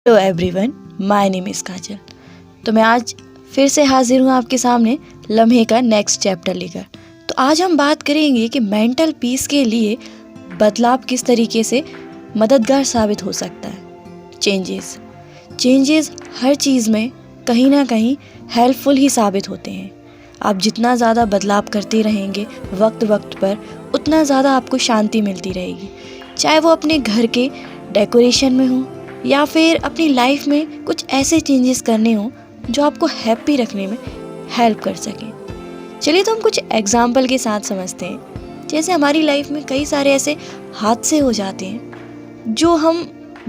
Hello everyone, my name is Kajal. तो मैं आज फिर से हाजिर हूँ आपके सामने लम्हे का नेक्स्ट चैप्टर लेकर। तो आज हम बात करेंगे कि मेंटल पीस के लिए बदलाव किस तरीके से मददगार साबित हो सकता है। चेंजेस हर चीज़ में कहीं ना कहीं हेल्पफुल ही साबित होते हैं। आप जितना ज़्यादा बदलाव करते रहेंगे वक्त पर, उतना ज़्यादा आपको शांति मिलती रहेगी। चाहे वो अपने घर के डेकोरेशन में हो या फिर अपनी लाइफ में कुछ ऐसे चेंजेस करने हो जो आपको हैप्पी रखने में हेल्प कर सकें। चलिए तो हम कुछ एग्जाम्पल के साथ समझते हैं। जैसे हमारी लाइफ में कई सारे ऐसे हादसे हो जाते हैं जो हम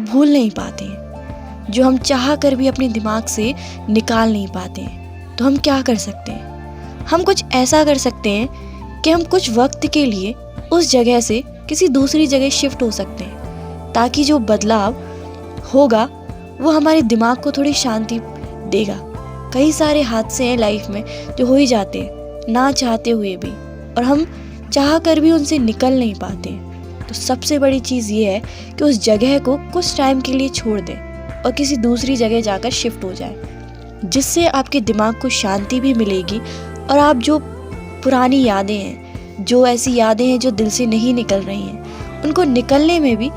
भूल नहीं पाते हैं, जो हम चाह कर भी अपने दिमाग से निकाल नहीं पाते हैं। तो हम क्या कर सकते हैं? हम कुछ ऐसा कर सकते हैं कि हम कुछ वक्त के लिए उस जगह से किसी दूसरी जगह शिफ्ट हो सकते हैं, ताकि जो बदलाव होगा वो हमारे दिमाग को थोड़ी शांति देगा। कई सारे हादसे हैं लाइफ में जो हो ही जाते हैं ना चाहते हुए भी, और हम चाह कर भी उनसे निकल नहीं पाते। तो सबसे बड़ी चीज़ ये है कि उस जगह को कुछ टाइम के लिए छोड़ दें और किसी दूसरी जगह जाकर शिफ्ट हो जाए, जिससे आपके दिमाग को शांति भी मिलेगी और आप जो पुरानी यादें हैं, जो ऐसी यादें हैं जो दिल से नहीं निकल रही हैं, उनको निकलने में भी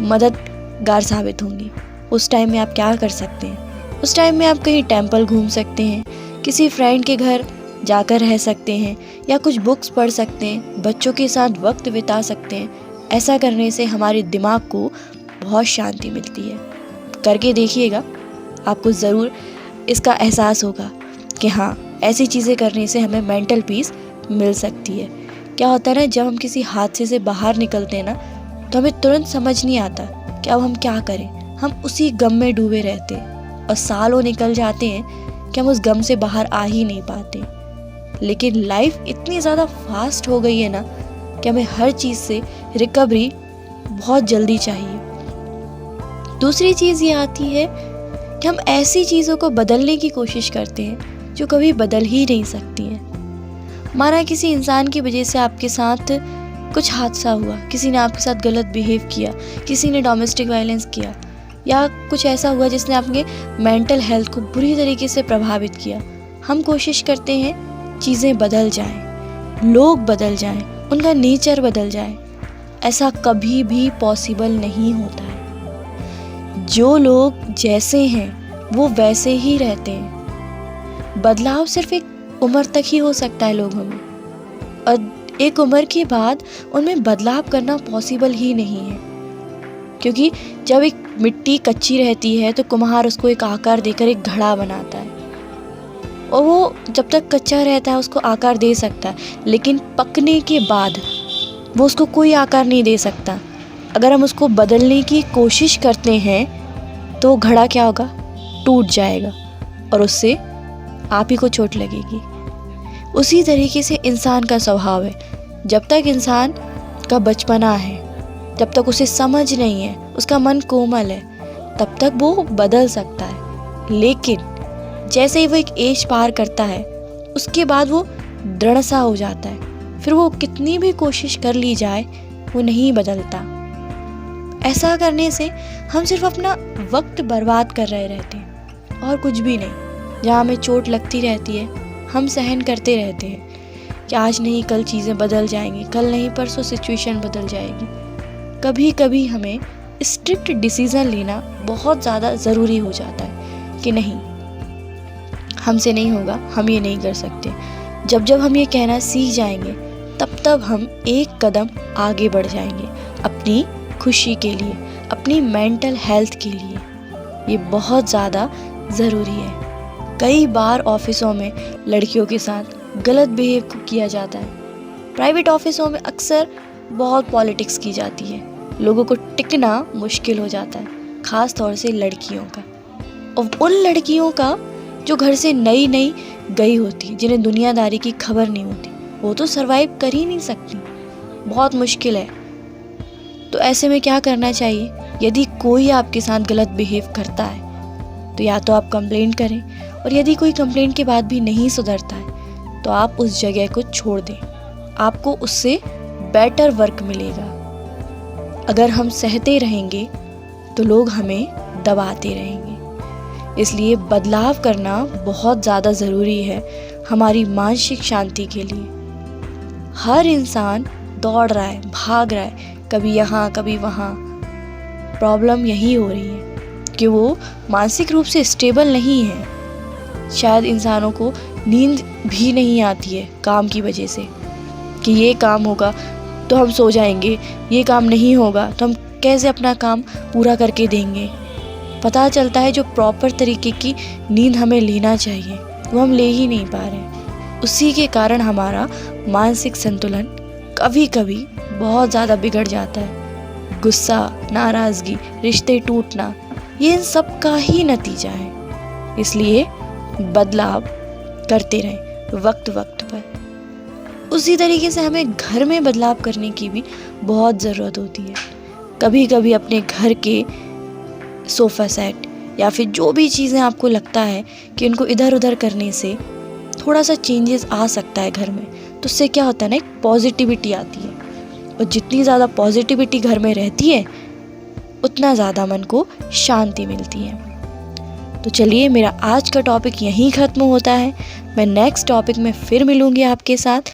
मददगार साबित होंगी। उस टाइम में आप क्या कर सकते हैं? उस टाइम में आप कहीं टेंपल घूम सकते हैं, किसी फ्रेंड के घर जाकर रह सकते हैं, या कुछ बुक्स पढ़ सकते हैं, बच्चों के साथ वक्त बिता सकते हैं। ऐसा करने से हमारे दिमाग को बहुत शांति मिलती है। करके देखिएगा, आपको ज़रूर इसका एहसास होगा कि हाँ, ऐसी चीज़ें करने से हमें मेंटल पीस मिल सकती है। क्या होता है ना, जब हम किसी हादसे से बाहर निकलते हैं ना, तो हमें तुरंत समझ नहीं आता कि अब हम क्या करें। हम उसी गम में डूबे रहते हैं और सालों निकल जाते हैं कि हम उस गम से बाहर आ ही नहीं पाते। लेकिन लाइफ इतनी ज़्यादा फास्ट हो गई है ना कि हमें हर चीज़ से रिकवरी बहुत जल्दी चाहिए। दूसरी चीज़ ये आती है कि हम ऐसी चीज़ों को बदलने की कोशिश करते हैं जो कभी बदल ही नहीं सकती हैं। माना किसी इंसान की वजह से आपके साथ कुछ हादसा हुआ, किसी ने आपके साथ गलत बिहेव किया, किसी ने डोमेस्टिक वायलेंस किया, या कुछ ऐसा हुआ जिसने आपके मेंटल हेल्थ को बुरी तरीके से प्रभावित किया। हम कोशिश करते हैं चीज़ें बदल जाएं, लोग बदल जाएं, उनका नेचर बदल जाए। ऐसा कभी भी पॉसिबल नहीं होता है। जो लोग जैसे हैं वो वैसे ही रहते हैं। बदलाव सिर्फ एक उम्र तक ही हो सकता है लोगों में, और एक उम्र के बाद उनमें बदलाव करना पॉसिबल ही नहीं है। क्योंकि जब एक मिट्टी कच्ची रहती है तो कुम्हार उसको एक आकार देकर एक घड़ा बनाता है, और वो जब तक कच्चा रहता है उसको आकार दे सकता है, लेकिन पकने के बाद वो उसको कोई आकार नहीं दे सकता। अगर हम उसको बदलने की कोशिश करते हैं तो घड़ा क्या होगा, टूट जाएगा और उससे आप ही को चोट लगेगी। उसी तरीके से इंसान का स्वभाव है। जब तक इंसान का बचपना है, जब तक उसे समझ नहीं है, उसका मन कोमल है, तब तक वो बदल सकता है। लेकिन जैसे ही वो एक एज पार करता है, उसके बाद वो दृढ़ सा हो जाता है। फिर वो कितनी भी कोशिश कर ली जाए, वो नहीं बदलता। ऐसा करने से हम सिर्फ अपना वक्त बर्बाद कर रहे रहते हैं और कुछ भी नहीं। जहाँ हमें चोट लगती रहती है, हम सहन करते रहते हैं कि आज नहीं कल चीज़ें बदल जाएंगी, कल नहीं परसों सिचुएशन बदल जाएगी। कभी कभी हमें स्ट्रिक्ट डिसीज़न लेना बहुत ज़्यादा ज़रूरी हो जाता है कि नहीं, हमसे नहीं होगा, हम ये नहीं कर सकते। जब हम ये कहना सीख जाएंगे, तब हम एक कदम आगे बढ़ जाएंगे अपनी खुशी के लिए, अपनी मेंटल हेल्थ के लिए। ये बहुत ज़्यादा ज़रूरी है। कई बार ऑफिसों में लड़कियों के साथ गलत बिहेव किया जाता है। प्राइवेट ऑफिसों में अक्सर बहुत पॉलिटिक्स की जाती है। लोगों को टिकना मुश्किल हो जाता है, ख़ास तौर से लड़कियों का, और उन लड़कियों का जो घर से नई गई होती, जिन्हें दुनियादारी की खबर नहीं होती। वो तो सरवाइव कर ही नहीं सकती, बहुत मुश्किल है। तो ऐसे में क्या करना चाहिए? यदि कोई आपके साथ गलत बिहेव करता है तो या तो आप कंप्लेंट करें, और यदि कोई कंप्लेंट के बाद भी नहीं सुधरता है तो आप उस जगह को छोड़ दें। आपको उससे बेटर वर्क मिलेगा। अगर हम सहते रहेंगे तो लोग हमें दबाते रहेंगे। इसलिए बदलाव करना बहुत ज़्यादा ज़रूरी है हमारी मानसिक शांति के लिए। हर इंसान दौड़ रहा है, भाग रहा है, कभी यहाँ कभी वहाँ। प्रॉब्लम यही हो रही है कि वो मानसिक रूप से स्टेबल नहीं है। शायद इंसानों को नींद भी नहीं आती है काम की वजह से, कि ये काम होगा तो हम सो जाएंगे, ये काम नहीं होगा तो हम कैसे अपना काम पूरा करके देंगे। पता चलता है जो प्रॉपर तरीके की नींद हमें लेना चाहिए वो हम ले ही नहीं पा रहे। उसी के कारण हमारा मानसिक संतुलन कभी कभी बहुत ज़्यादा बिगड़ जाता है। गुस्सा, नाराज़गी, रिश्ते टूटना, ये इन सब का ही नतीजा है। इसलिए बदलाव करते रहें वक्त वक्त पर। उसी तरीके से हमें घर में बदलाव करने की भी बहुत ज़रूरत होती है। कभी कभी अपने घर के सोफ़ा सेट या फिर जो भी चीज़ें आपको लगता है कि उनको इधर उधर करने से थोड़ा सा चेंजेस आ सकता है घर में, तो उससे क्या होता है ना, एक पॉजिटिविटी आती है। और जितनी ज़्यादा पॉजिटिविटी घर में रहती है उतना ज़्यादा मन को शांति मिलती है। तो चलिए, मेरा आज का टॉपिक यहीं ख़त्म होता है। मैं नेक्स्ट टॉपिक में फिर मिलूँगी आपके साथ।